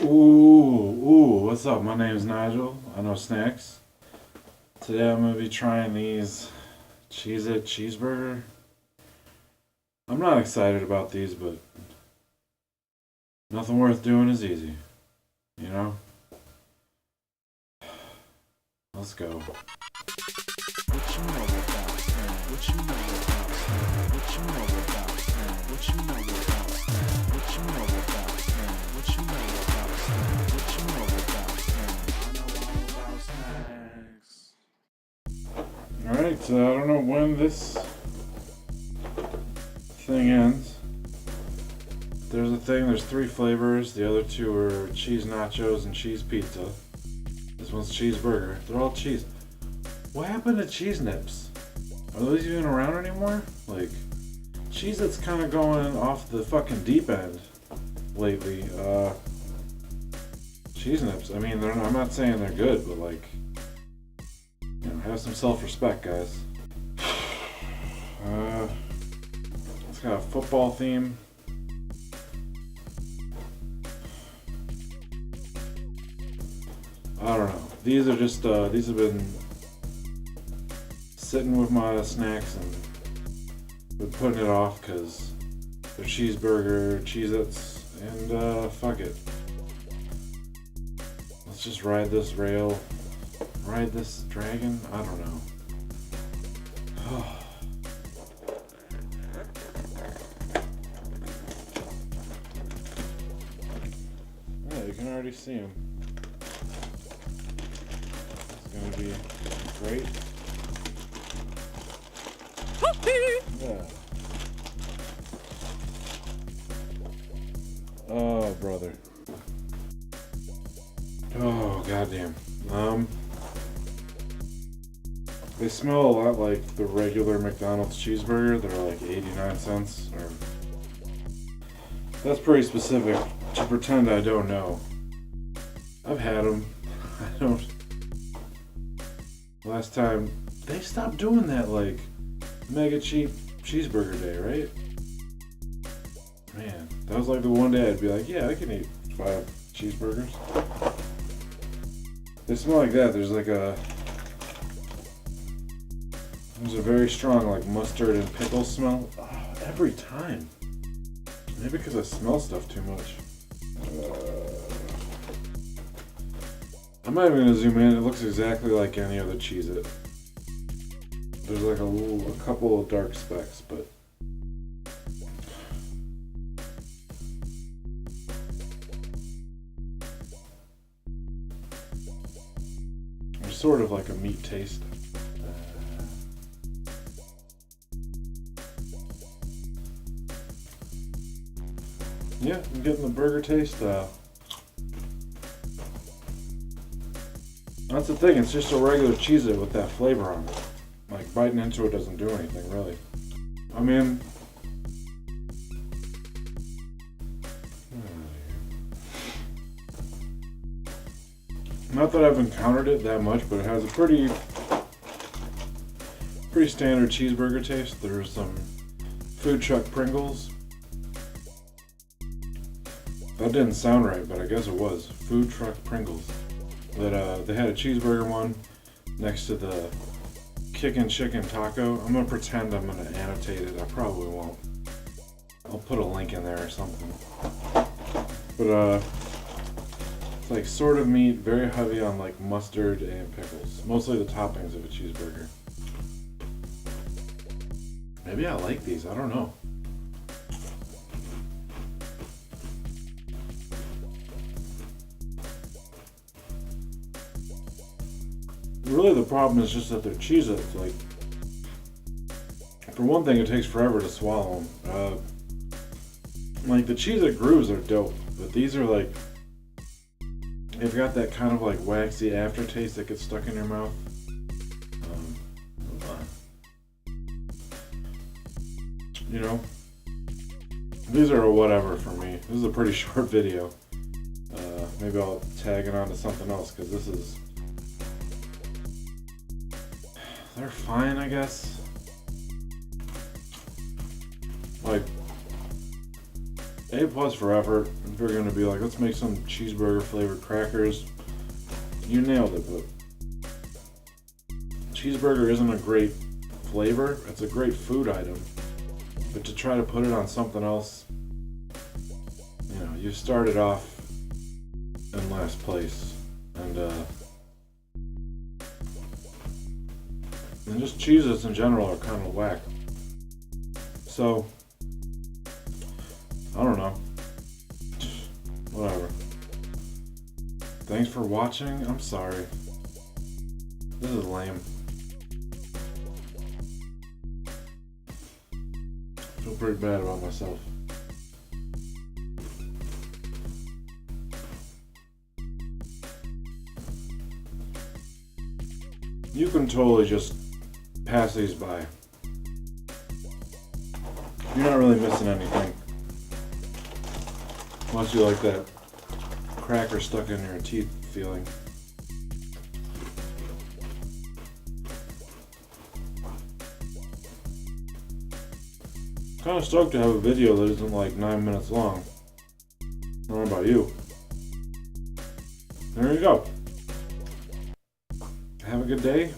Ooh, what's up? My name's Nigel. I know snacks. Today I'm gonna be trying these Cheez-It cheeseburger. I'm not excited about these, but nothing worth doing is easy. You know? Let's go. What you know about Stan? What you know about Stan? What you know about Stan? What you know about Stan? What you know about Stan? What you know about Stan? What you know about Stan? I know all about snacks. Alright, so I don't know when this thing ends. There's three flavors. The other two are cheese nachos and cheese pizza. This one's cheeseburger. They're all cheese. What happened to cheese nips? Are those even around anymore? Like, Cheez-It's kind of going off the fucking deep end lately. Cheese nips. I mean, I'm not saying they're good, but like, have some self-respect, guys. It's got a football theme. I don't know. These are just, these have been sitting with my snacks and been putting it off because they're cheeseburger, Cheez-Its, and fuck it. Let's just ride this rail, ride this dragon. I don't know. Yeah, you can already see him. It's gonna be great. Yeah. Oh, brother. Oh, goddamn. They smell a lot like the regular McDonald's cheeseburger. They're like 89 cents. Or that's pretty specific to pretend I don't know. I've had them. I don't. Last time they stopped doing that, like mega cheap cheeseburger day, right? Man, that was like the one day I'd be like, yeah, I can eat 5 cheeseburgers. They smell like that. There's a very strong like mustard and pickle smell. Oh, every time. Maybe because I smell stuff too much. I'm not even gonna zoom in. It looks exactly like any other Cheez-It. There's like a couple of dark specks, but there's sort of like a meat taste. Yeah, I'm getting the burger taste. That's the thing, it's just a regular Cheez-It with that flavor on it. Like, biting into it doesn't do anything, really. I mean, not that I've encountered it that much, but it has a pretty standard cheeseburger taste. There's some food truck Pringles. That didn't sound right, but I guess it was. Food truck Pringles. That they had a cheeseburger one next to the chicken taco. I'm gonna pretend I'm gonna annotate it. I probably won't. I'll put a link in there or something. But it's like sort of meat, very heavy on like mustard and pickles. Mostly the toppings of a cheeseburger. Maybe I like these. I don't know. Really, the problem is just that they're Cheez-Its. Like, for one thing, it takes forever to swallow them. Like, the Cheez-It grooves are dope, but these are like, they've got that kind of like waxy aftertaste that gets stuck in your mouth. You know, these are a whatever for me. This is a pretty short video. Maybe I'll tag it onto something else because this is. They're fine, I guess. Like, A plus for effort. If you're gonna be like, let's make some cheeseburger flavored crackers, you nailed it. But cheeseburger isn't a great flavor. It's a great food item. But to try to put it on something else, you know, you started off in last place, and just Cheez-Its in general are kind of whack. So, I don't know. Whatever. Thanks for watching. I'm sorry. This is lame. I feel pretty bad about myself. You can totally just pass these by. You're not really missing anything. Unless you like that cracker stuck in your teeth feeling. Kind of stoked to have a video that isn't like 9 minutes long. I don't know about you. There you go. Have a good day.